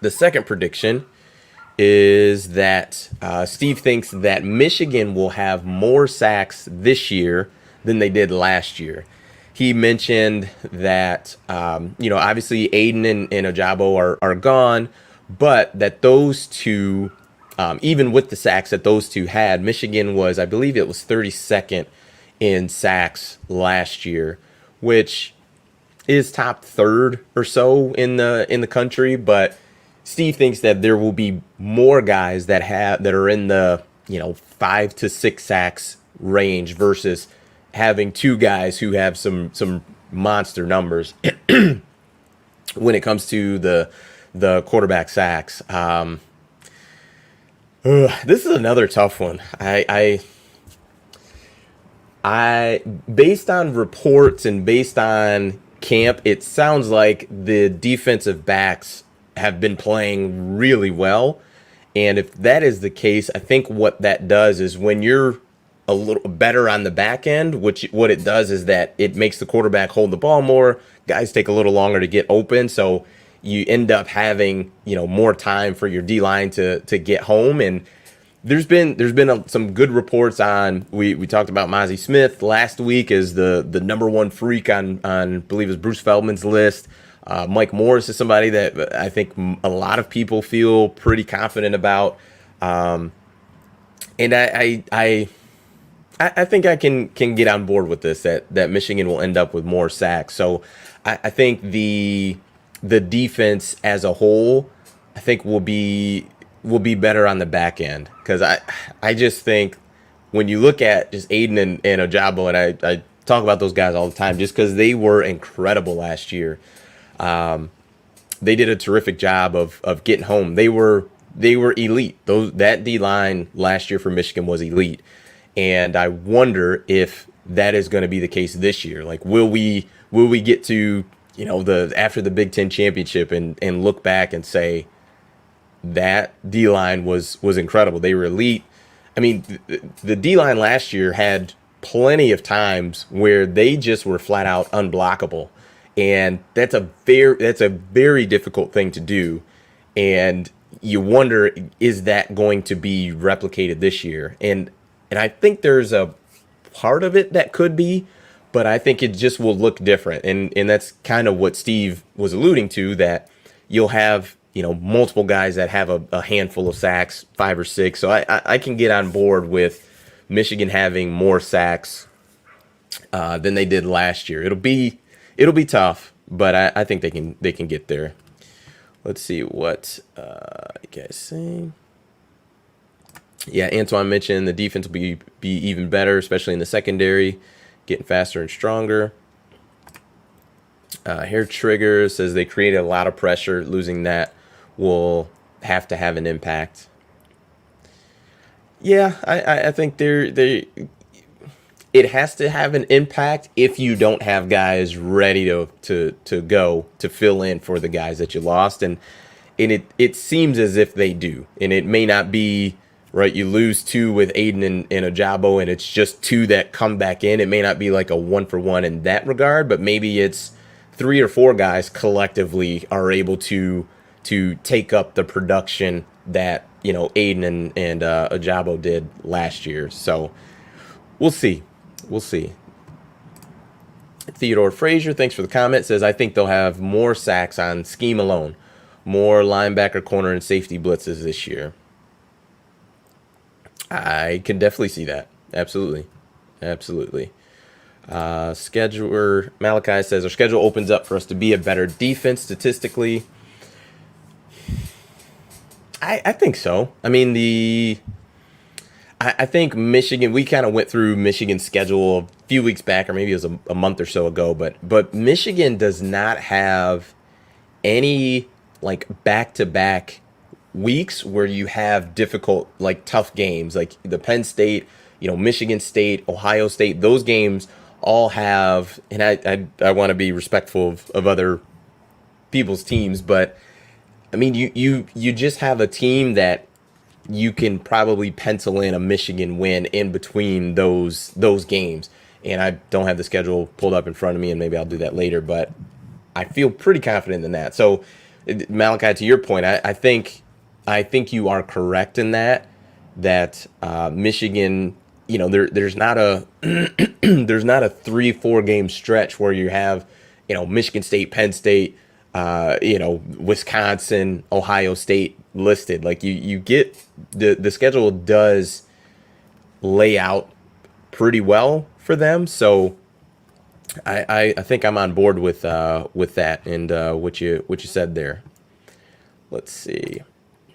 The second prediction is that Steve thinks that Michigan will have more sacks this year than they did last year. He mentioned that, obviously Aiden and Ojabo are gone, but that those two, even with the sacks that those two had, Michigan was, I believe it was 32nd in sacks last year, which is top third or so in the country. But Steve thinks that there will be more guys that are in the 5 to 6 sacks range versus having two guys who have some monster numbers when it comes to the quarterback sacks. This is another tough one. I based on reports and based on camp, it sounds like the defensive backs have been playing really well. And if that is the case, I think what that does is when you're a little better on the back end, what it does is that it makes the quarterback hold the ball more. Guys take a little longer to get open, so you end up having more time for your D line to get home. And there's been some good reports on. We talked about Mozzie Smith last week as the number one freak on I believe is Bruce Feldman's list. Mike Morris is somebody that I think a lot of people feel pretty confident about. And I think I can get on board with this, that Michigan will end up with more sacks. So I think the defense as a whole, I think will be better on the back end, because I just think when you look at just Aiden and Ojabo, and I talk about those guys all the time just because they were incredible last year. They did a terrific job of getting home. They were elite. That D line last year for Michigan was elite. And I wonder if that is going to be the case this year. Like, will we get to after the Big Ten championship and look back and say that D line was incredible? They were elite. I mean, the D line last year had plenty of times where they just were flat out unblockable, and that's a very difficult thing to do. And you wonder, is that going to be replicated this year? And I think there's a part of it that could be, but I think it just will look different. And that's kind of what Steve was alluding to, that you'll have, multiple guys that have a handful of sacks, 5 or 6. So I can get on board with Michigan having more sacks than they did last year. It'll be tough, but I think they can get there. Let's see what you guys say. Yeah, Antoine mentioned the defense will be even better, especially in the secondary, getting faster and stronger. Hair Trigger says they created a lot of pressure. Losing that will have to have an impact. Yeah, I think it has to have an impact if you don't have guys ready to go to fill in for the guys that you lost. And it seems as if they do. And it may not be right. You lose 2 with Aiden and Ojabo, and it's just 2 that come back in. It may not be like a 1-for-1 in that regard, but maybe it's 3 or 4 guys collectively are able to take up the production that Aiden and Ojabo did last year. So we'll see. Theodore Frazier, thanks for the comment, says I think they'll have more sacks on scheme alone, more linebacker, corner, and safety blitzes this year. I can definitely see that. Absolutely. Scheduler Malachi says our schedule opens up for us to be a better defense statistically. I think so. I mean, I think Michigan, we kind of went through Michigan's schedule a few weeks back, or maybe it was a month or so ago, but Michigan does not have any like back-to-back weeks where you have difficult, like tough games, like the Penn State, Michigan State, Ohio State. Those games all have, and I want to be respectful of other people's teams, but I mean, you just have a team that you can probably pencil in a Michigan win in between those games. And I don't have the schedule pulled up in front of me, and maybe I'll do that later, but I feel pretty confident in that. So Malachi, to your point, I think you are correct in that Michigan, there's not a there's not a 3-4 game stretch where you have, Michigan State, Penn State, Wisconsin, Ohio State listed. Like you get the schedule does lay out pretty well for them. So I think I'm on board with that and what you said there. Let's see.